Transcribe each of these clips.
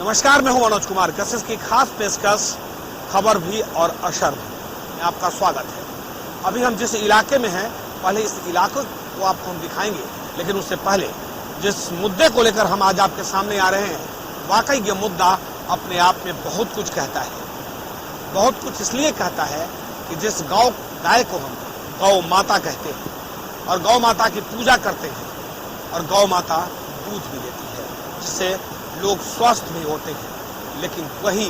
नमस्कार, मैं हूं मनोज कुमार। कशिश की खास पेशकश खबर भी और असर भी में आपका स्वागत है। अभी हम जिस इलाके में हैं, पहले इस इलाके को आपको हम दिखाएंगे, लेकिन उससे पहले जिस मुद्दे को लेकर हम आज आपके सामने आ रहे हैं, वाकई ये मुद्दा अपने आप में बहुत कुछ कहता है। बहुत कुछ इसलिए कहता है कि जिस गाय को हम गौ माता कहते हैं और गौ माता की पूजा करते हैं और गौ माता दूध भी देती है, जिससे लोग स्वस्थ भी होते हैं। लेकिन वही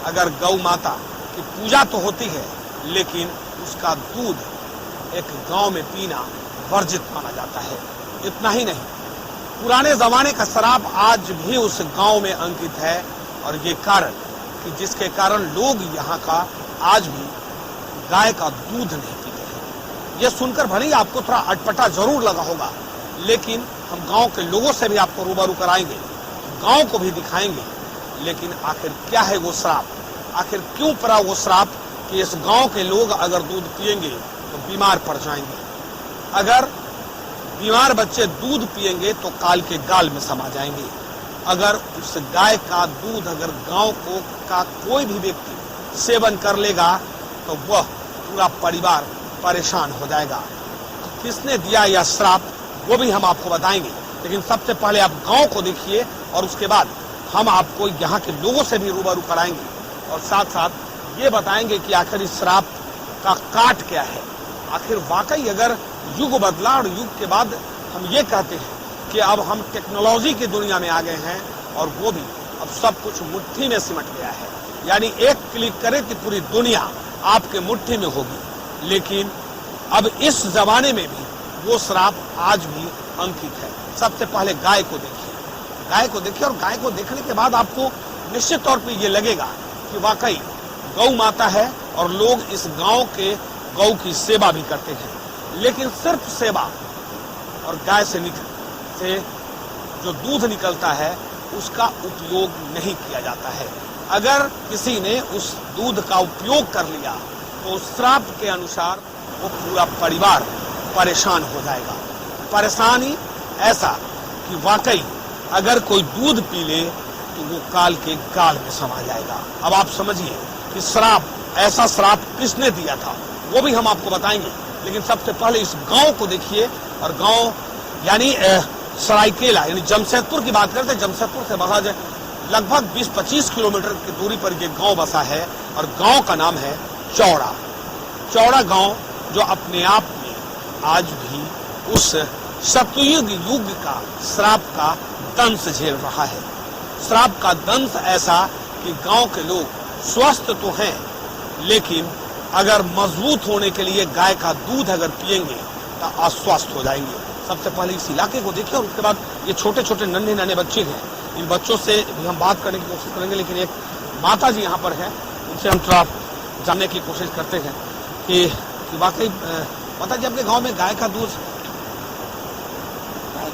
अगर गौ माता की पूजा तो होती है, लेकिन उसका दूध एक गांव में पीना वर्जित माना जाता है। इतना ही नहीं, पुराने जमाने का शराब आज भी उस गांव में अंकित है और ये कारण कि जिसके कारण लोग यहाँ का आज भी गाय का दूध नहीं पीते हैं। ये सुनकर भले ही आपको थोड़ा अटपटा जरूर लगा होगा, लेकिन हम गांव के लोगों से भी आपको रूबरू कराएंगे, गांव को भी दिखाएंगे। लेकिन आखिर क्या है वो श्राप, आखिर क्यों पड़ा वो श्राप कि इस गांव के लोग अगर दूध पिएंगे तो बीमार पड़ जाएंगे, अगर बीमार बच्चे दूध पिएंगे तो काल के गाल में समा जाएंगे, अगर उस गाय का दूध अगर गांव को का कोई भी व्यक्ति सेवन कर लेगा तो वह पूरा परिवार परेशान हो जाएगा। किसने दिया यह श्राप वो भी हम आपको बताएंगे, लेकिन सबसे पहले आप गांव को देखिए और उसके बाद हम आपको यहाँ के लोगों से भी रूबरू कराएंगे और साथ साथ ये बताएंगे कि आखिर इस श्राप का काट क्या है। आखिर वाकई अगर युग बदला और युग के बाद हम ये कहते हैं कि अब हम टेक्नोलॉजी की दुनिया में आ गए हैं और वो भी अब सब कुछ मुट्ठी में सिमट गया है, यानी एक क्लिक करें कि पूरी दुनिया आपके मुट्ठी में होगी। लेकिन अब इस जमाने में भी वो श्राप आज भी अंकित है। सबसे पहले गाय को देखिए, गाय को देखिए और गाय को देखने के बाद आपको निश्चित तौर पे ये लगेगा कि वाकई गौ माता है और लोग इस गांव के गौ की सेवा भी करते हैं। लेकिन सिर्फ सेवा और गाय से जो दूध निकलता है उसका उपयोग नहीं किया जाता है। अगर किसी ने उस दूध का उपयोग कर लिया तो उस श्राप के अनुसार वो पूरा परिवार परेशान हो जाएगा। परेशानी ऐसा कि वाकई अगर कोई दूध पी ले तो वो काल के गाल में समा जाएगा। अब आप समझिए कि श्राप, ऐसा श्राप किसने दिया था वो भी हम आपको बताएंगे। लेकिन सबसे पहले इस गांव को देखिए, और गांव यानी सरायकेला यानी जमशेदपुर की बात करते हैं। जमशेदपुर से महज लगभग 20-25 किलोमीटर की दूरी पर यह गांव बसा है और गांव का नाम है चौड़ा। चौड़ा गांव जो अपने आप में आज भी उस सतयुग युग का श्राप का दंश झेल रहा है। श्राप का दंश ऐसा कि गांव के लोग स्वस्थ तो हैं, लेकिन अगर मजबूत होने के लिए गाय का दूध अगर पिएंगे तो अस्वस्थ हो जाएंगे। सबसे पहले इस इलाके को देखिए और उसके बाद ये छोटे छोटे नन्हे नन्हे बच्चे हैं, इन बच्चों से भी हम बात करने की कोशिश करेंगे। लेकिन एक माता जी यहाँ पर है, उनसे हम थोड़ा जानने की कोशिश करते हैं कि वाकई माता जी आपके गाँव में गाय का दूध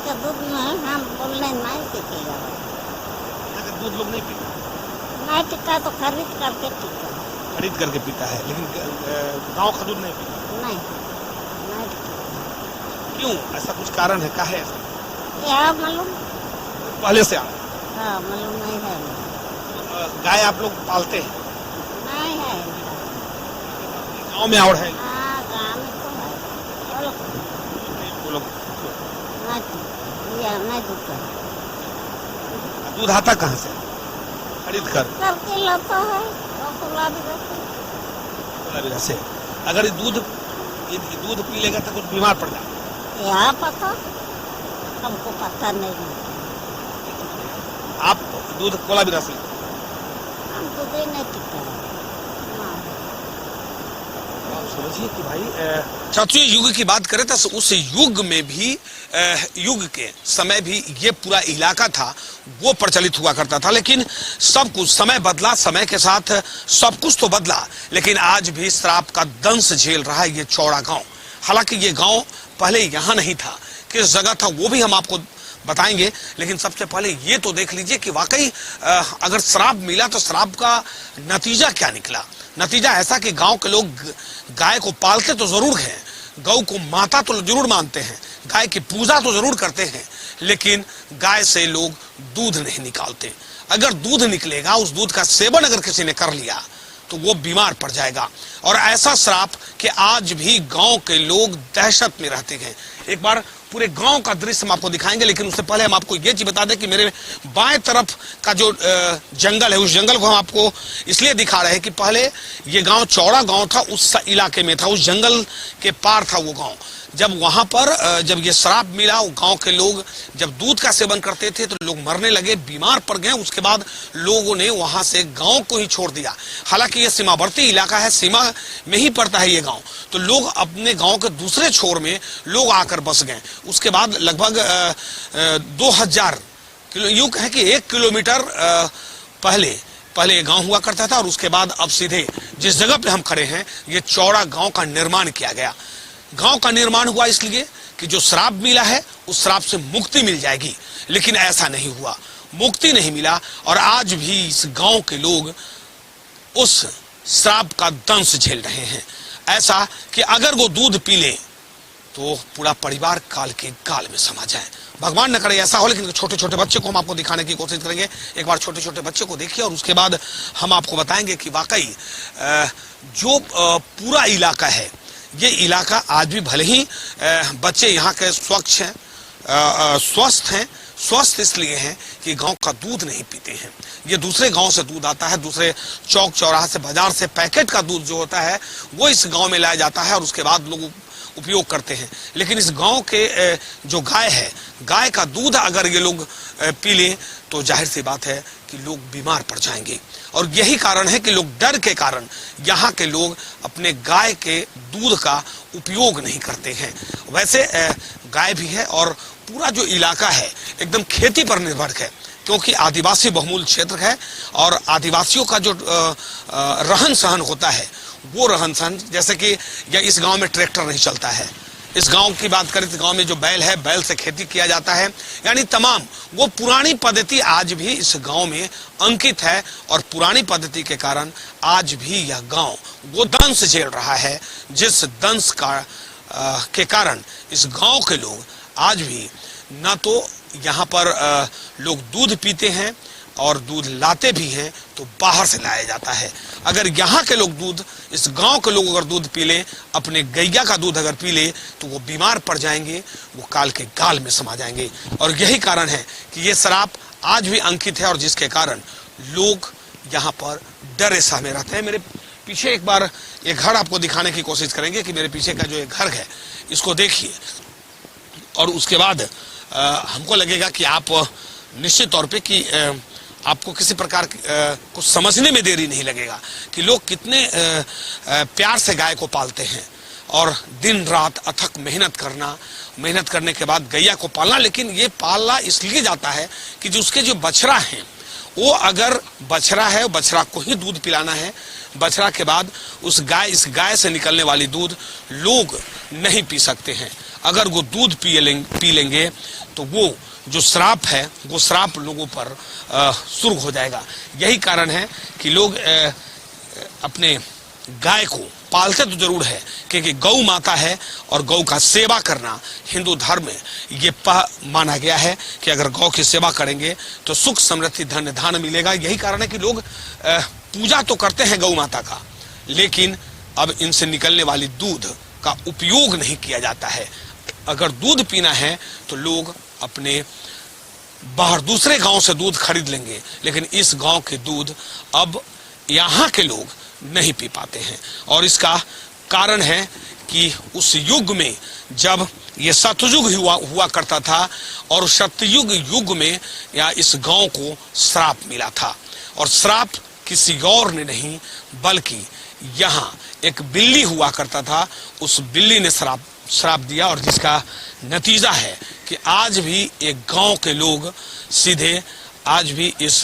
नहीं, हम बोलने नहीं पीतेगा। दूध लोग नहीं पीते? नहीं पीता तो खरीद करके पीता। खरीद करके पीता है, लेकिन गांव का दूध नहीं पीता? नहीं। क्यों? ऐसा कुछ कारण है? क्या है ऐसा? यह मालूम पहले से हाँ, मालूम नहीं है। गाय आप लोग पालते हैं? नहीं है गांव में और है? हाँ, गाँव में तो है। वो लोग नहीं दूध दूध आता कहाँ से? खरीद कर करके लाता है से। अगर ये दूध पी लेगा तो कुछ बीमार पड़ जाएगा? यहाँ पता हमको पता नहीं। आप दूध कोला भी रस लेते? हम दूध ही नहीं पीता। समझिए कि भाई चौथे युग की बात करें तो उस युग में भी युग के समय भी ये पूरा इलाका था वो प्रचलित हुआ करता था। लेकिन सब कुछ समय बदला, समय के साथ सब कुछ तो बदला, लेकिन आज भी श्राप का दंश झेल रहा है ये चौड़ा गांव। हालांकि ये गांव पहले यहाँ नहीं था, किस जगह था वो भी हम आपको बताएंगे। लेकिन सबसे पहले ये तो देख लीजिए कि वाकई अगर श्राप मिला तो श्राप का नतीजा क्या निकला। नतीजा ऐसा कि गांव के लोग गाय को पालते तो जरूर हैं, गौ को माता तो जरूर मानते हैं, गाय की पूजा तो जरूर करते हैं, लेकिन गाय से लोग दूध नहीं निकालते। अगर दूध निकलेगा, उस दूध का सेवन अगर किसी ने कर लिया तो वो बीमार पड़ जाएगा। और ऐसा श्राप कि आज भी गांव के लोग दहशत में रहते हैं। एक बार पूरे गांव का दृश्य हम आपको दिखाएंगे, लेकिन उससे पहले हम आपको ये चीज बता दें कि मेरे बाएं तरफ का जो जंगल है, उस जंगल को हम आपको इसलिए दिखा रहे हैं कि पहले ये गांव चौड़ा गांव था, उस इलाके में था, उस जंगल के पार था वो गांव। जब वहां पर जब ये श्राप मिला, वो गांव के लोग जब दूध का सेवन करते थे तो लोग मरने लगे, बीमार पड़ गए। उसके बाद लोगों ने वहां से गांव को ही छोड़ दिया। हालांकि ये सीमावर्ती इलाका है, सीमा में ही पड़ता है ये गांव, तो लोग अपने गांव के दूसरे छोर में लोग आकर बस गए। उसके बाद लगभग 2000 किलो, यूं कहें कि 1 किलोमीटर पहले ये गांव हुआ करता था, और उसके बाद अब सीधे जिस जगह पे हम खड़े हैं, ये चौड़ा गांव का निर्माण किया गया। गांव का निर्माण हुआ इसलिए कि जो श्राप मिला है उस श्राप से मुक्ति मिल जाएगी, लेकिन ऐसा नहीं हुआ, मुक्ति नहीं मिला। और आज भी इस गांव के लोग उस श्राप का दंश झेल रहे हैं। ऐसा कि अगर वो दूध पी ले तो पूरा परिवार काल के गाल में समा जाए। भगवान न करे ऐसा हो, लेकिन छोटे छोटे बच्चे को हम आपको दिखाने की कोशिश करेंगे। एक बार छोटे छोटे बच्चे को देखिए और उसके बाद हम आपको बताएंगे कि वाकई जो पूरा इलाका है, ये इलाका आज भी भले ही बच्चे यहाँ के स्वच्छ हैं, स्वस्थ हैं। स्वस्थ इसलिए हैं कि गांव का दूध नहीं पीते हैं। ये दूसरे गांव से दूध आता है, दूसरे चौक चौराहा से, बाजार से पैकेट का दूध जो होता है वो इस गांव में लाया जाता है और उसके बाद लोग उपयोग करते हैं। लेकिन इस गांव के जो गाय है, गाय का दूध अगर ये लोग पी लें तो जाहिर सी बात है कि लोग बीमार पड़ जाएंगे। और यही कारण है कि लोग डर के कारण यहाँ के लोग अपने गाय के दूध का उपयोग नहीं करते हैं। वैसे गाय भी है और पूरा जो इलाका है एकदम खेती पर निर्भर है, क्योंकि आदिवासी बहुमूल क्षेत्र है और आदिवासियों का जो रहन सहन होता है वो रहन सहन, जैसे कि या इस गांव में ट्रैक्टर नहीं चलता है। इस गांव की बात करें तो गांव में जो बैल है, बैल से खेती किया जाता है, यानी तमाम वो पुरानी पद्धति आज भी इस गांव में अंकित है। और पुरानी पद्धति के कारण आज भी यह गांव वो दंश झेल रहा है, जिस दंश के कारण इस गांव के लोग आज भी न तो यहाँ पर लोग दूध पीते हैं और दूध लाते भी हैं तो बाहर से लाया जाता है। अगर यहाँ के लोग दूध, इस गांव के लोग अगर दूध पी लें, अपने गैया का दूध अगर पी ले तो वो बीमार पड़ जाएंगे, वो काल के गाल में समा जाएंगे। और यही कारण है कि ये श्राप आज भी अंकित है और जिसके कारण लोग यहाँ पर डरे सहमे रहते हैं। मेरे पीछे एक बार ये घर आपको दिखाने की कोशिश करेंगे कि मेरे पीछे का जो ये घर है इसको देखिए, और उसके बाद हमको लगेगा कि आप निश्चित तौर पे कि आपको किसी प्रकार को समझने में देरी नहीं लगेगा कि लोग कितने प्यार से गाय को पालते हैं और दिन रात अथक मेहनत करने के बाद गैया को पालना। लेकिन ये पालना इसलिए जाता है कि जो उसके जो बछड़ा हैं, वो अगर बछड़ा है, बछड़ा को ही दूध पिलाना है। बछड़ा के बाद इस गाय से निकलने वाली दूध लोग नहीं पी सकते हैं। अगर वो दूध पी लेंगे तो वो जो श्राप है वो श्राप लोगों पर शुरू हो जाएगा। यही कारण है कि लोग अपने गाय को पालते तो जरूर है, क्योंकि गौ माता है और गौ का सेवा करना हिंदू धर्म में ये माना गया है कि अगर गौ की सेवा करेंगे तो सुख समृद्धि धन धान मिलेगा। यही कारण है कि लोग पूजा तो करते हैं गौ माता का, लेकिन अब इनसे निकलने वाली दूध का उपयोग नहीं किया जाता है। अगर दूध पीना है तो लोग अपने बाहर दूसरे गांव से दूध खरीद लेंगे, लेकिन इस गांव के दूध अब यहाँ के लोग नहीं पी पाते हैं। और इसका कारण है कि उस युग में जब ये सतयुग हुआ करता था और सतयुग युग में या इस गांव को श्राप मिला था। और श्राप किसी और ने नहीं बल्कि यहाँ एक बिल्ली हुआ करता था, उस बिल्ली ने श्राप दिया, और जिसका नतीजा है कि आज भी एक गांव के लोग सीधे आज भी इस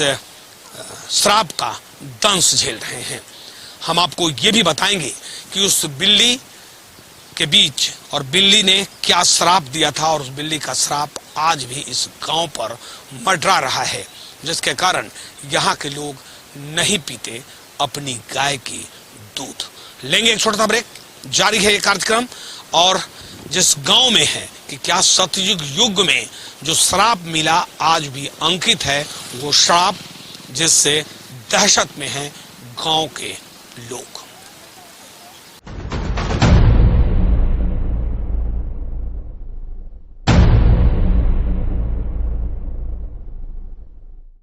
श्राप का दंश झेल रहे हैं। हम आपको ये भी बताएंगे कि उस बिल्ली के बीच और बिल्ली ने क्या श्राप दिया था, और उस बिल्ली का श्राप आज भी इस गांव पर मंडरा रहा है, जिसके कारण यहाँ के लोग नहीं पीते अपनी गाय की दूध। लेंगे एक छोटा सा ब्रेक, जारी है ये कार्यक्रम। और जिस गांव में है कि कि क्या सतयुग युग में जो श्राप मिला आज भी अंकित है, वो श्राप जिससे दहशत में हैं गांव के लोग।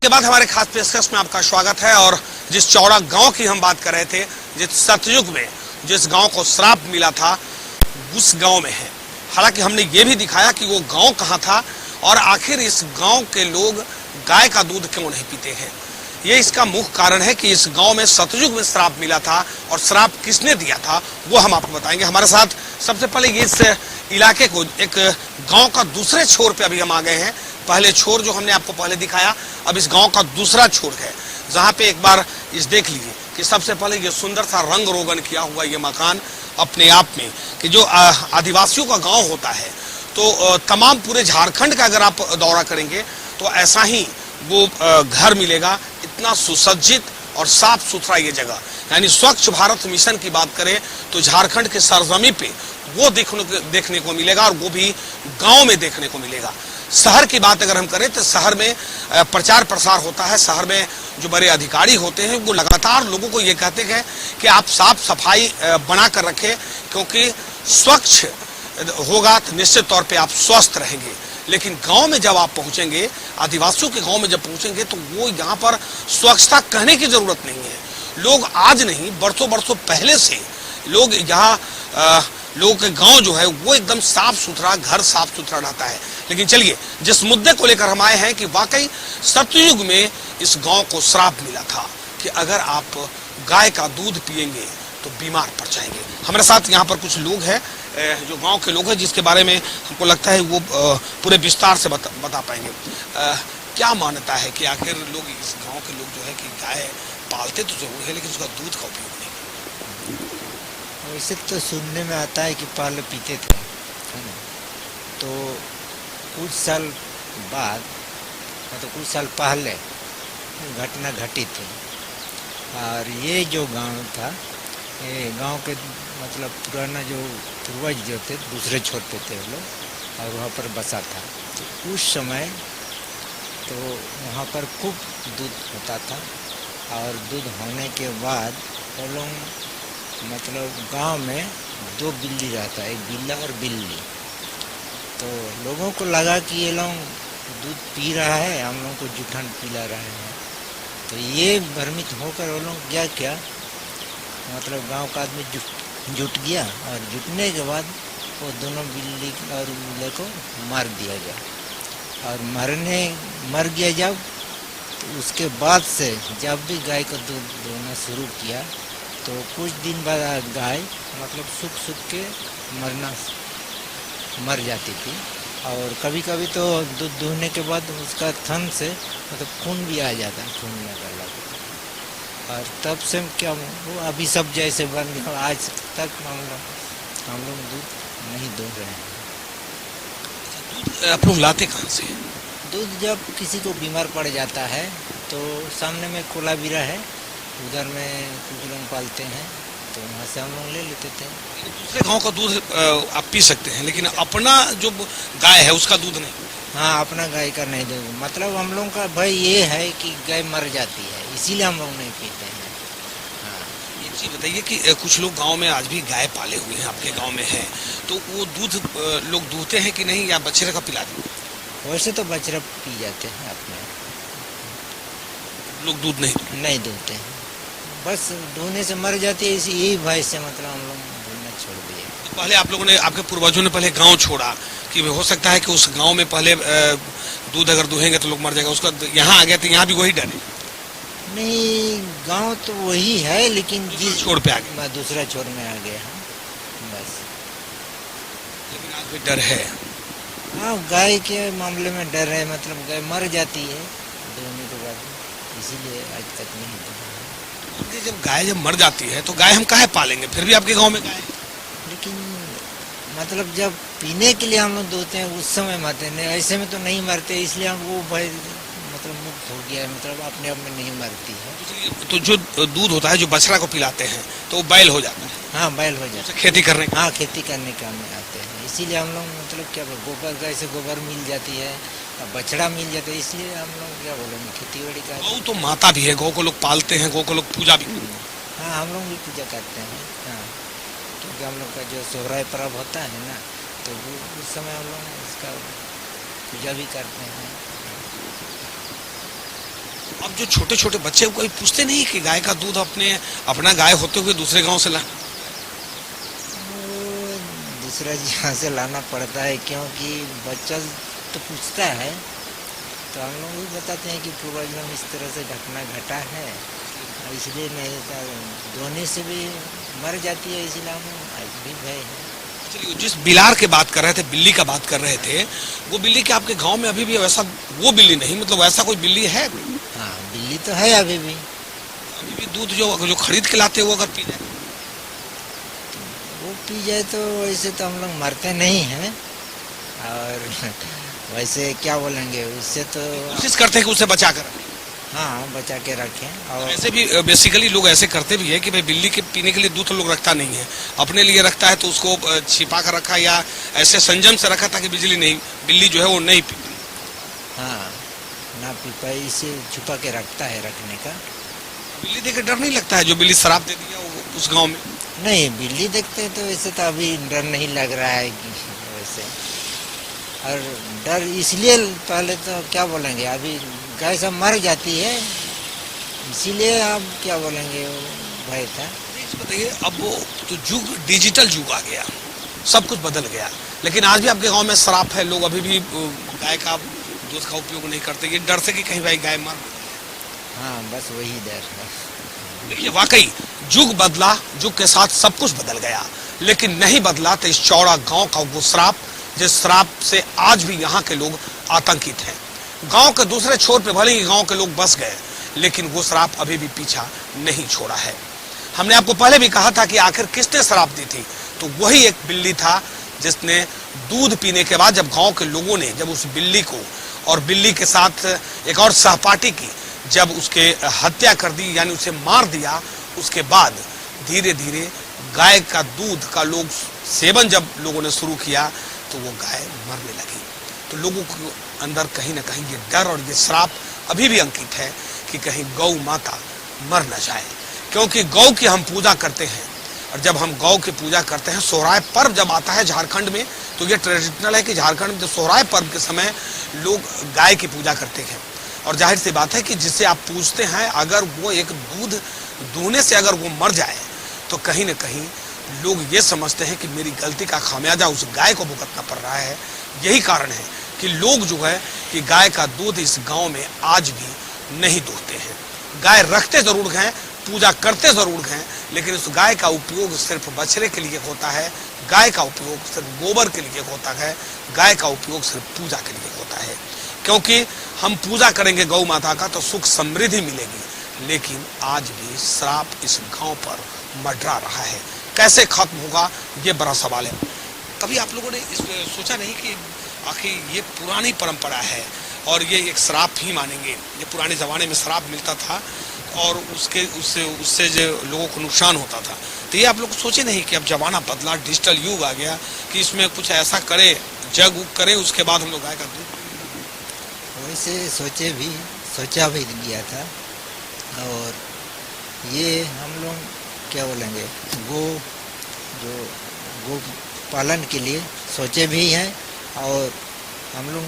के बाद हमारे खास पेशकश में आपका स्वागत है। और जिस चौड़ा गांव की हम बात कर रहे थे, जिस सतयुग में जिस गांव को श्राप मिला था, उस गांव में है। हालांकि हमने ये भी दिखाया कि वो गांव कहां था और आखिर इस गांव के लोग गाय का दूध क्यों नहीं पीते हैं। ये इसका मुख्य कारण है कि इस गांव में सतयुग में श्राप मिला था और श्राप किसने दिया था वो हम आपको बताएंगे। हमारे साथ सबसे पहले ये इस इलाके को, एक गांव का दूसरे छोर पे अभी हम आ गए हैं। पहले छोर जो हमने आपको पहले दिखाया, अब इस गांव का दूसरा छोर है, जहां पे एक बार इस देख लीजिए कि सबसे पहले ये सुंदर सा रंग रोगन किया हुआ ये मकान अपने आप में, कि जो आदिवासियों का गांव होता है तो तमाम पूरे झारखंड का अगर आप दौरा करेंगे तो ऐसा ही वो घर मिलेगा, इतना सुसज्जित और साफ सुथरा ये जगह। यानी स्वच्छ भारत मिशन की बात करें तो झारखंड के सरजमी पे वो देखने को मिलेगा, और वो भी गांव में देखने को मिलेगा। शहर की बात अगर हम करें तो शहर में प्रचार प्रसार होता है। शहर में जो बड़े अधिकारी होते हैं वो लगातार लोगों को ये कहते हैं कि आप साफ सफाई बना कर रखें, क्योंकि स्वच्छ होगा तो निश्चित तौर पे आप स्वस्थ रहेंगे। लेकिन गांव में जब आप पहुंचेंगे, आदिवासियों के गांव में जब पहुंचेंगे, तो वो यहाँ पर स्वच्छता कहने की जरूरत नहीं है। लोग आज नहीं, बरसों बरसों पहले से लोग यहाँ लोगों के गांव जो है वो एकदम साफ सुथरा, घर साफ सुथरा रहता है। लेकिन चलिए, जिस मुद्दे को लेकर हम आए हैं कि वाकई सतयुग में इस गांव को श्राप मिला था कि अगर आप गाय का दूध पिएंगे तो बीमार पड़ जाएंगे। हमारे साथ यहाँ पर कुछ लोग हैं जो गांव के लोग हैं, जिसके बारे में हमको लगता है वो पूरे विस्तार से बता पाएंगे। क्या मान्यता है कि आखिर लोग, इस गांव के लोग जो है कि गाय पालते तो जरूर है, लेकिन उसका दूध का उपयोग नहीं। वैसे तो सुनने में आता है कि पहले पीते थे, है ना। तो कुछ साल बाद, मतलब कुछ साल पहले घटना घटी थी। और ये जो गांव था, ये गांव के मतलब पुराना जो पूर्वज जो थे, दूसरे छोर पे थे वो लोग, और वहाँ पर बसा था। तो उस समय तो वहाँ पर खूब दूध होता था, और दूध होने के बाद वो लोग, मतलब गांव में दो बिल्ली रहता है, एक बिल्ला और बिल्ली। तो लोगों को लगा कि ये लोग दूध पी रहा है, हम लोगों को जूठन पिला रहे हैं। तो ये भ्रमित होकर वो लोग क्या किया, मतलब गांव का आदमी जुट गया, और जुटने के बाद वो दोनों बिल्ली और बिल्ले को मार दिया गया। और मर गया जब, तो उसके बाद से जब भी गाय को दूध देना शुरू किया तो कुछ दिन बाद गाय मतलब सूख के मर जाती थी। और कभी कभी तो दूध दूहने के बाद उसका थन से मतलब खून भी आ जाता है, खून लगा लगता। और तब से क्या वो अभी सब जैसे बन गया, आज तक हम लोग दूध नहीं दूह रहे हैं। आप लोग लाते कहाँ से? दूध जब किसी को बीमार पड़ जाता है तो सामने में कोला बिरा है, उधर में कुछ लोग पालते हैं, तो वहाँ से हम लोग ले लेते थे। दूसरे गांव का दूध आप पी सकते हैं, लेकिन अपना जो गाय है उसका दूध नहीं? हाँ, अपना गाय का नहीं दूध। मतलब हम लोग का भाई ये है कि गाय मर जाती है, इसीलिए हम लोग नहीं पीते हैं। हाँ, ये चीज़ बताइए कि कुछ लोग गांव में आज भी गाय पाले हुए हैं, आपके गांव में है, तो वो दूध लोग दूहते हैं कि नहीं, या बछड़े का पिला देते? वैसे तो बछड़ा पी जाते हैं अपने, लोग दूध नहीं दूहते हैं, बस दूहने से मर जाती है, इसी यही भय से मतलब हम लोग दूहना छोड़ दिए। तो पहले आप लोगों ने, आपके पूर्वजों ने पहले गांव छोड़ा कि हो सकता है कि उस गांव में पहले दूध अगर दूहेंगे तो लोग मर जाएगा, उसका यहाँ आ गया तो यहाँ भी वही डर है? नहीं, गांव तो वही है, लेकिन जिस छोर पे आ गए, दूसरा छोर में आ गया है बस। लेकिन आज भी डर है? हाँ, गाय के मामले में डर है, मतलब गाय मर जाती है दूहने के बाद, इसीलिए आज तक नहीं दूहा। जब गाय मर जाती है तो गाय हम काहे पालेंगे, फिर भी आपके गांव में गाय है? लेकिन मतलब जब पीने के लिए हम लोग दूहते हैं उस समय मरते हैं, ऐसे में तो नहीं मरते, इसलिए हम वो भाई मतलब मुक्त हो गया है, मतलब अपने आप में नहीं मरती है। तो जो दूध होता है, जो बछड़ा को पिलाते हैं, तो वो बैल हो जाता है? हाँ, बैल हो जाता है, खेती करने? हाँ, खेती करने काम में आते हैं, इसीलिए हम लोग मतलब क्या गोबर गाय से गोबर मिल जाती है, बछड़ा मिल जाता है, इसलिए हम लोग क्या बोलेंगे खेती बाड़ी का। गौ तो माता भी है, गौ को लोग पालते हैं, गौ को लोग पूजा भी करते हैं। हाँ, हम लोग भी पूजा करते हैं। हाँ, क्योंकि हम लोग का जो सोहराय पर्व होता है ना, तो वो उस समय हम लोग इसका पूजा भी करते हैं। अब जो छोटे छोटे बच्चे कोई पूछते नहीं कि गाय का दूध अपना गाय होते हुए दूसरे गांव से ला? वो दूसरा जहाँ से लाना पड़ता है, क्योंकि बच्चा तो पूछता है, तो हम लोग भी बताते हैं कि पूर्वज में इस तरह से घटना घटा है, इसलिए नहीं धोने से भी मर जाती है, इसलिए हम आज भी भय है। चलिए, जिस बिलार के बात कर रहे थे, बिल्ली का बात कर रहे थे, वो बिल्ली के आपके गांव में अभी भी वैसा, वो बिल्ली नहीं, मतलब वैसा कोई बिल्ली है? हाँ, बिल्ली तो है अभी भी। दूध जो खरीद के लाते हैं वो अगर पी जाए, वो पी जाए तो वैसे तो हम लोग मरते नहीं हैं, और वैसे क्या बोलेंगे, उससे तो कोशिश करते हैं कि उसे बचा कर रखें। हाँ, बचा के रखें। और ऐसे भी बेसिकली लोग ऐसे करते भी है कि भाई बिल्ली के पीने के लिए दूध लोग रखता नहीं है, अपने लिए रखता है, तो उसको छिपा कर रखा या ऐसे संयम से रखा ताकि बिल्ली जो है वो नहीं पी पाए। हाँ, ना पी पाए, इसे छुपा के रखता है रखने का। बिल्ली देख के डर नहीं लगता है जो बिल्ली शराब दे दिया उस गांव में? नहीं, बिल्ली देखते तो वैसे तो अभी डर नहीं लग रहा है कि वैसे, और डर इसलिए पहले तो क्या बोलेंगे, अभी गाय सब मर जाती है, इसीलिए आप क्या बोलेंगे, भय था। बताइए, अब वो तो डिजिटल युग आ गया, सब कुछ बदल गया, लेकिन आज भी आपके गांव में शराब है, लोग अभी भी गाय का दूध का उपयोग नहीं करते, ये डर से कि कहीं भाई गाय मर। हाँ, बस वही डर है। देखिए, वाकई युग बदला, युग के साथ सब कुछ बदल गया, लेकिन नहीं बदला तो इस चौड़ा गांव का वो श्राप, जिस श्राप से आज भी यहाँ के लोग आतंकित हैं। गांव के दूसरे छोर पे भले ही गांव के लोग बस गए, लेकिन वो श्राप अभी भी पीछा नहीं छोड़ा है। हमने आपको पहले भी कहा था कि आखिर किसने श्राप दी थी, तो वही एक बिल्ली था जिसने दूध पीने के बाद, जब गांव के लोगों ने जब उस बिल्ली को और बिल्ली के साथ एक और सहपाठी की, जब उसके हत्या कर दी, यानी उसे मार दिया, उसके बाद धीरे धीरे गाय का दूध का लोग सेवन जब लोगों ने शुरू किया, तो वो गाय मरने लगी। तो लोगों के अंदर कहीं ना कहीं ये डर और ये श्राप अभी भी अंकित है कि कहीं गौ माता मर न जाए, क्योंकि गौ की हम पूजा करते हैं, और जब हम गौ की पूजा करते हैं, सोहराय पर्व जब आता है झारखंड में, तो ये ट्रेडिशनल है कि झारखंड में सोहराय पर्व के समय लोग गाय की पूजा करते हैं, और जाहिर सी बात है कि जिसे आप पूजते हैं, अगर वो एक दूध दूहने से अगर वो मर जाए, तो कहीं ना कहीं लोग ये समझते हैं कि मेरी गलती का खामियाजा उस गाय को भुगतना पड़ रहा है। यही कारण है कि लोग जो है कि गाय का दूध इस गांव में आज भी नहीं दूहते हैं। गाय रखते जरूर हैं, पूजा करते जरूर हैं, लेकिन उस गाय का उपयोग सिर्फ बछड़े के लिए होता है, गाय का उपयोग सिर्फ गोबर के लिए होता है, गाय का उपयोग सिर्फ पूजा के लिए होता है। क्योंकि हम पूजा करेंगे गौ माता का तो सुख समृद्धि मिलेगी, लेकिन आज भी श्राप इस गांव पर मंडरा रहा है। कैसे खत्म होगा, ये बड़ा सवाल है। कभी आप लोगों ने सोचा नहीं कि आखिर ये पुरानी परंपरा है और ये एक श्राप ही मानेंगे? ये पुराने ज़माने में श्राप मिलता था और उससे जो लोगों को नुकसान होता था, तो ये आप लोग सोचे नहीं कि अब जमाना बदला, डिजिटल युग आ गया, कि इसमें कुछ ऐसा करे, जग उग करे, उसके बाद हम लोग गाय का दूध? वैसे सोचा भी गया था, और ये हम लोग क्या बोलेंगे, गो पालन के लिए सोचे भी हैं, और हम लोग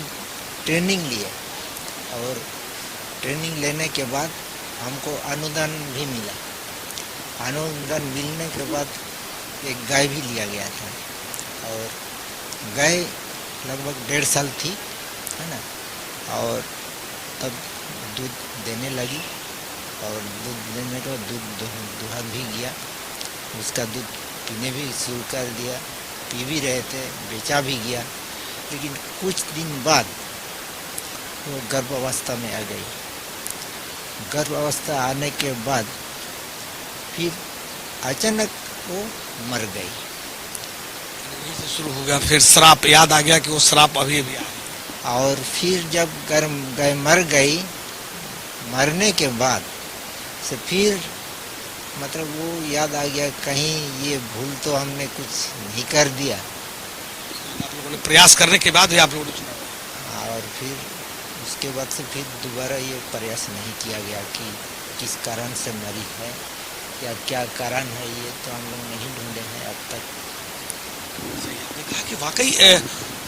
ट्रेनिंग लिए, और ट्रेनिंग लेने के बाद हमको अनुदान भी मिला। अनुदान मिलने के बाद एक गाय भी लिया गया था, और गाय लगभग 1.5 साल थी, है ना, और तब दूध देने लगी, और दूध देने के बाद दूध दुहा भी गया, उसका दूध पीने भी शुरू कर दिया, पी भी रहे थे, बेचा भी गया। लेकिन कुछ दिन बाद वो गर्भावस्था में आ गई। गर्भावस्था आने के बाद फिर अचानक वो मर गई। शुरू हो गया, फिर श्राप याद आ गया कि वो श्राप अभी भी आया। और फिर जब गाय मर गई, मरने के बाद से फिर मतलब वो याद आ गया, कहीं ये भूल तो हमने कुछ नहीं कर दिया। आप लोगों ने प्रयास करने के बाद भी आप लोगों ने चुना। और फिर उसके बाद से फिर दोबारा ये प्रयास नहीं किया गया कि किस कारण से मरी है या क्या कारण है, ये तो हम लोग नहीं ढूंढे हैं अब तक। आपने कहा कि वाकई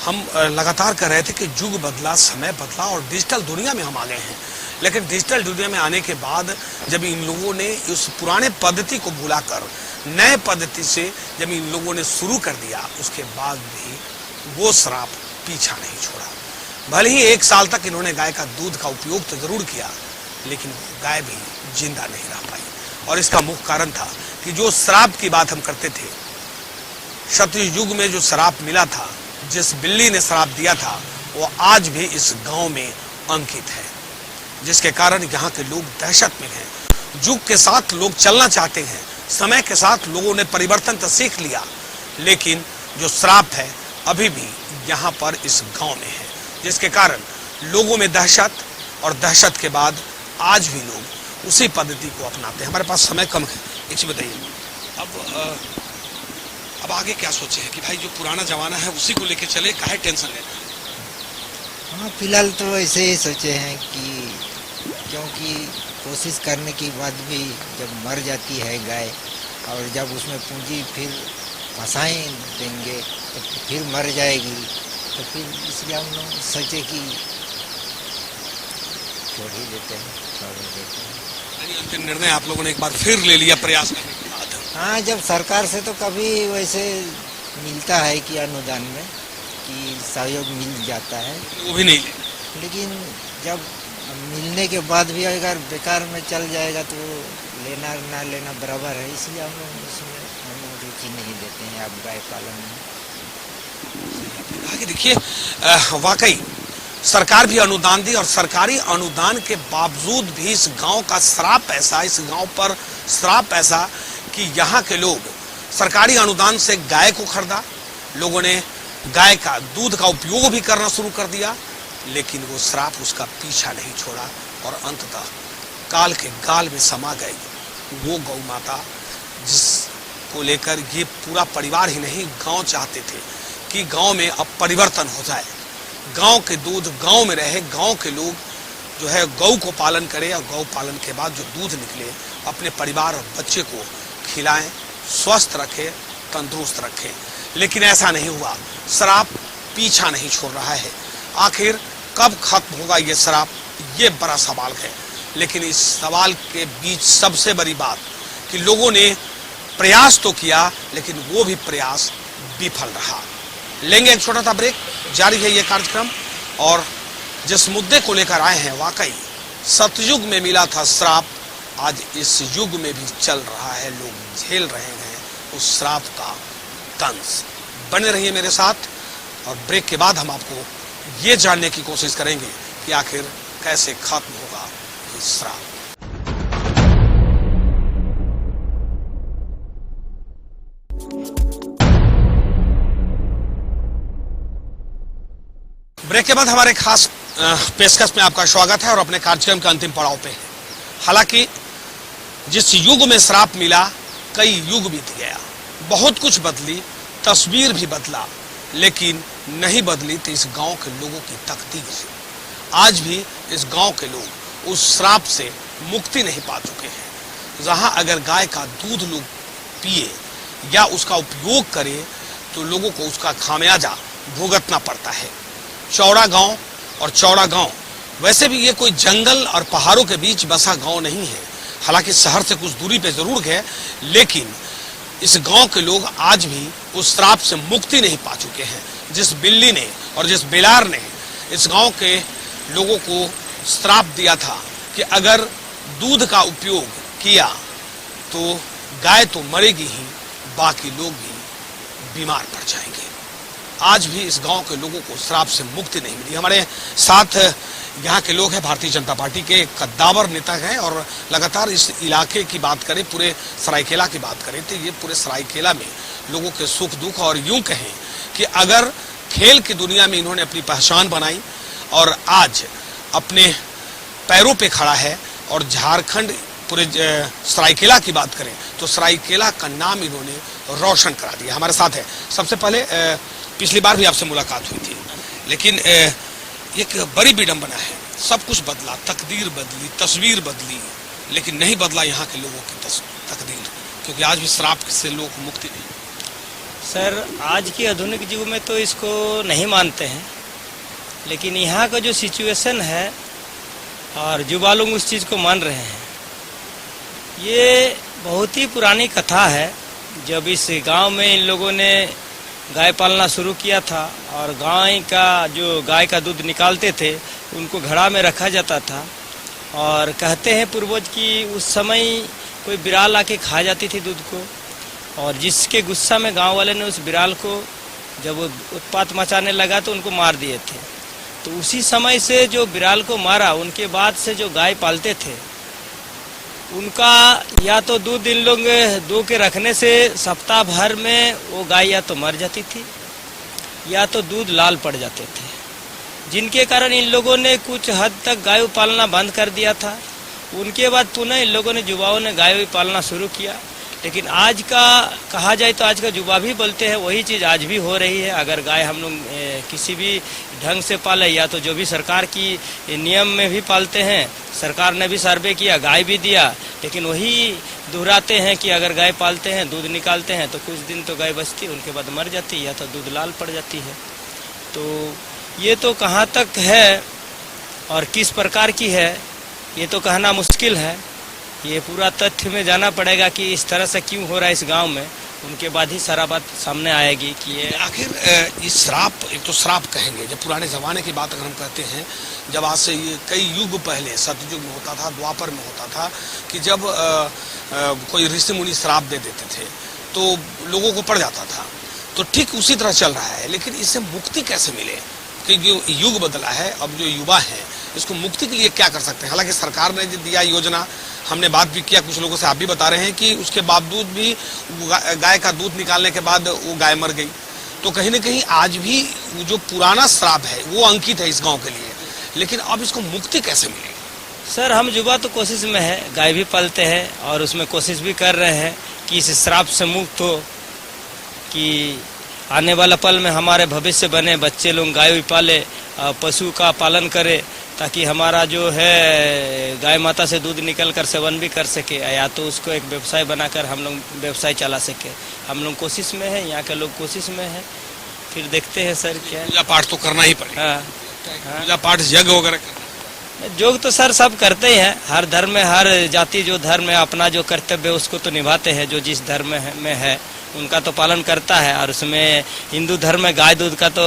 हम लगातार कह रहे थे कि युग बदला, समय बदला और डिजिटल दुनिया में हम आ गए हैं, लेकिन डिजिटल दुनिया में आने के बाद जब इन लोगों ने उस पुराने पद्धति को भुलाकर नए पद्धति से जब इन लोगों ने शुरू कर दिया, उसके बाद भी वो श्राप पीछा नहीं छोड़ा। भले ही 1 साल तक इन्होंने गाय का दूध का उपयोग तो जरूर किया, लेकिन गाय भी जिंदा नहीं रह पाई। और इसका मुख्य कारण था कि जो श्राप की बात हम करते थे, सतयुग युग में जो श्राप मिला था, जिस बिल्ली ने श्राप दिया था, वो आज भी इस गांव में अंकित है, जिसके कारण यहाँ के लोग दहशत में हैं। युग के साथ लोग चलना चाहते हैं, समय के साथ लोगों ने परिवर्तन तो सीख लिया, लेकिन जो श्राप है अभी भी यहाँ पर इस गांव में है, जिसके कारण लोगों में दहशत, और दहशत के बाद आज भी लोग उसी पद्धति को अपनाते हैं। हमारे पास समय कम है, एक चीज बताइए, अब आगे क्या सोचे हैं कि भाई जो पुराना जमाना है उसी को लेके चले, काहे टेंशन लेना? हाँ, फिलहाल तो ऐसे ही सोचे हैं कि क्योंकि कोशिश करने के बाद भी जब मर जाती है गाय और जब उसमें पूंजी फिर फंसाएं देंगे तो फिर मर जाएगी, तो फिर इसलिए हम लोग सोचे कि छोड़ ही देते हैं, छोड़ ही देते हैं। अंतिम निर्णय आप लोगों ने एक बार फिर ले लिया प्रयास करने के बाद? हाँ, जब सरकार से तो कभी वैसे मिलता है कि अनुदान में कि सहयोग मिल जाता है, वो भी नहीं ले, लेकिन जब मिलने के बाद भी अगर बेकार में चल जाएगा तो लेना ना लेना बराबर है, इसलिए हम लोग उसमें रुचि नहीं देते हैं अब गाय पालन में। कि देखिए वाकई सरकार भी अनुदान दी, और सरकारी अनुदान के बावजूद भी इस गांव का श्राप ऐसा, इस गांव पर श्राप ऐसा कि यहाँ के लोग सरकारी अनुदान से गाय को खरीदा, लोगों ने गाय का दूध का उपयोग भी करना शुरू कर दिया, लेकिन वो श्राप उसका पीछा नहीं छोड़ा और अंततः काल के गाल में समा गई वो गौ माता, जिसको लेकर ये पूरा परिवार ही नहीं गांव चाहते थे कि गांव में अब परिवर्तन हो जाए, गांव के दूध गांव में रहे, गांव के लोग जो है गौ को पालन करें और गौ पालन के बाद जो दूध निकले अपने परिवार और बच्चे को खिलाएं, स्वस्थ रखें, तंदुरुस्त रखें। लेकिन ऐसा नहीं हुआ, श्राप पीछा नहीं छोड़ रहा है। आखिर कब खत्म होगा ये श्राप, ये बड़ा सवाल है। लेकिन इस सवाल के बीच सबसे बड़ी बात कि लोगों ने प्रयास तो किया, लेकिन वो भी प्रयास विफल रहा। लेंगे एक छोटा सा ब्रेक, जारी है ये कार्यक्रम। और जिस मुद्दे को लेकर आए हैं, वाकई सतयुग में मिला था श्राप, आज इस युग में भी चल रहा है, लोग झेल रहे हैं उस श्राप का तंज। बने रहिए मेरे साथ, और ब्रेक के बाद हम आपको ये जानने की कोशिश करेंगे कि आखिर कैसे खत्म होगा ये श्राप। ब्रेक के बाद हमारे खास पेशकश में आपका स्वागत है और अपने कार्यक्रम के अंतिम पड़ाव पे है। हालांकि जिस युग में श्राप मिला, कई युग बीत गया, बहुत कुछ बदली, तस्वीर भी बदला, लेकिन नहीं बदली तो इस गांव के लोगों की तकदीर। आज भी इस गांव के लोग उस श्राप से मुक्ति नहीं पा चुके हैं। जहां अगर गाय का दूध लोग पिए या उसका उपयोग करें तो लोगों को उसका खामियाजा भुगतना पड़ता है। चौड़ा गांव, और चौड़ा गांव वैसे भी ये कोई जंगल और पहाड़ों के बीच बसा गांव नहीं है। हालांकि शहर से कुछ दूरी पे जरूर है, लेकिन इस गांव के लोग आज भी उस श्राप से मुक्ति नहीं पा चुके हैं। जिस बिल्ली ने और जिस बिलार ने इस गांव के लोगों को श्राप दिया था कि अगर दूध का उपयोग किया तो गाय तो मरेगी ही, बाकी लोग भी बीमार पड़ जाएंगे। आज भी इस गांव के लोगों को श्राप से मुक्ति नहीं मिली। हमारे साथ यहाँ के लोग हैं, भारतीय जनता पार्टी के कद्दावर नेता हैं, और लगातार इस इलाके की बात करें, पूरे सरायकेला की बात करें तो ये पूरे सरायकेला में लोगों के सुख दुख, और यूं कहें कि अगर खेल की दुनिया में इन्होंने अपनी पहचान बनाई और आज अपने पैरों पे खड़ा है, और झारखंड पूरे सरायकेला की बात करें तो सरायकेला का नाम इन्होंने रोशन करा दिया। हमारे साथ है सबसे पहले पिछली बार भी आपसे मुलाकात हुई थी, लेकिन एक बड़ी विडंबना है, सब कुछ बदला, तकदीर बदली, तस्वीर बदली, लेकिन नहीं बदला यहाँ के लोगों की तकदीर, क्योंकि आज भी श्राप से लोग को मुक्ति नहीं। सर, आज के आधुनिक युग में तो इसको नहीं मानते हैं, लेकिन यहाँ का जो सिचुएशन है और युवा लोग उस चीज़ को मान रहे हैं। ये बहुत ही पुरानी कथा है। जब इस गांव में इन लोगों ने गाय पालना शुरू किया था और गाय का दूध निकालते थे, उनको घड़ा में रखा जाता था, और कहते हैं पूर्वज कि उस समय कोई बिराल आके खा जाती थी दूध को, और जिसके गुस्सा में गांव वाले ने उस बिराल को जब उत्पात मचाने लगा तो उनको मार दिए थे। तो उसी समय से जो बिराल को मारा, उनके बाद से जो गाय पालते थे उनका या तो दूध इन लोग दो के रखने से सप्ताह भर में वो गाय या तो मर जाती थी या तो दूध लाल पड़ जाते थे, जिनके कारण इन लोगों ने कुछ हद तक गाय पालना बंद कर दिया था। उनके बाद पुनः इन लोगों ने युवाओं ने गाय पालना शुरू किया। लेकिन आज का कहा जाए तो आज का युवा भी बोलते हैं वही चीज़ आज भी हो रही है। अगर गाय हम लोग किसी भी ढंग से पाले, या तो जो भी सरकार की नियम में भी पालते हैं, सरकार ने भी सर्वे किया, गाय भी दिया, लेकिन वही दोहराते हैं कि अगर गाय पालते हैं, दूध निकालते हैं तो कुछ दिन तो गाय बचती, उनके बाद मर जाती है या तो दूध लाल पड़ जाती है। तो ये तो कहाँ तक है और किस प्रकार की है ये तो कहना मुश्किल है। ये पूरा तथ्य में जाना पड़ेगा कि इस तरह से क्यों हो रहा है इस गांव में, उनके बाद ही सारा बात सामने आएगी कि ये आखिर इस श्राप, एक तो श्राप कहेंगे, जब पुराने ज़माने की बात अगर हम कहते हैं, जब आज से ये कई युग पहले सतयुग में होता था, द्वापर में होता था कि जब कोई ऋषि मुनि श्राप दे देते थे तो लोगों को पड़ जाता था। तो ठीक उसी तरह चल रहा है, लेकिन इससे मुक्ति कैसे मिले, क्योंकि जो युग बदला है, अब जो युवा है इसको मुक्ति के लिए क्या कर सकते हैं। हालांकि सरकार ने जो दिया योजना, हमने बात भी किया कुछ लोगों से, आप भी बता रहे हैं कि उसके बावजूद भी गाय का दूध निकालने के बाद वो गाय मर गई। तो कहीं ना कहीं आज भी जो पुराना श्राप है वो अंकित है इस गांव के लिए, लेकिन अब इसको मुक्ति कैसे मिलेगी? सर, हम युवा तो कोशिश में है, गाय भी पालते हैं और उसमें कोशिश भी कर रहे हैं कि इस श्राप से मुक्त हो, कि आने वाला पल में हमारे भविष्य बने, बच्चे लोग गाय पाले, पशु का पालन करे, ताकि हमारा जो है गाय माता से दूध निकल कर सेवन भी कर सके, या तो उसको एक व्यवसाय बनाकर हम लोग व्यवसाय चला सके। हम लोग कोशिश में है, यहाँ के लोग कोशिश में है, फिर देखते हैं सर क्या। पूजा पाठ तो करना ही पड़ेगा। हाँ, पूजा पाठ यज्ञ वगैरह करना। योग तो सर सब करते ही हैं, हर धर्म में, हर जाति जो धर्म है अपना जो कर्तव्य है उसको तो निभाते हैं, जो जिस धर्म में है उनका तो पालन करता है। और उसमें हिंदू धर्म में गाय दूध का तो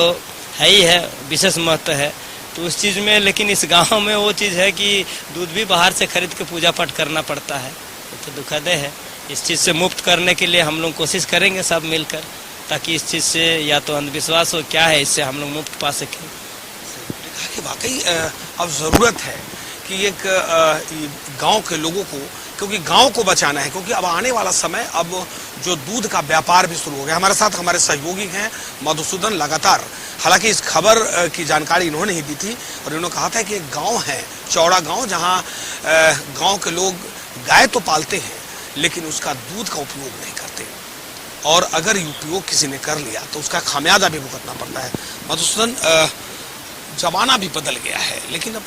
है ही है, विशेष महत्व है। तो उस चीज़ में, लेकिन इस गांव में वो चीज़ है कि दूध भी बाहर से खरीद के पूजा पाठ करना पड़ता है, तो दुखद है। इस चीज़ से मुक्त करने के लिए हम लोग कोशिश करेंगे सब मिलकर, ताकि इस चीज़ से या तो अंधविश्वास हो क्या है, इससे हम लोग मुक्त पा सकें। कि वाकई अब ज़रूरत है कि एक गांव के लोगों को, क्योंकि गांव को बचाना है, क्योंकि अब आने वाला समय, अब जो दूध का व्यापार भी शुरू हो गया। हमारे साथ हमारे सहयोगी हैं मधुसूदन लगातार, हालांकि इस खबर की जानकारी इन्होंने ही दी थी और इन्होंने कहा था कि एक गांव है, चौड़ा गांव, जहां गांव के लोग गाय तो पालते हैं लेकिन उसका दूध का उपयोग नहीं करते, और अगर उपयोग किसी ने कर लिया तो उसका खामियाजा भी भुगतना पड़ता है। मधुसूदन, जमाना भी बदल गया है, लेकिन अब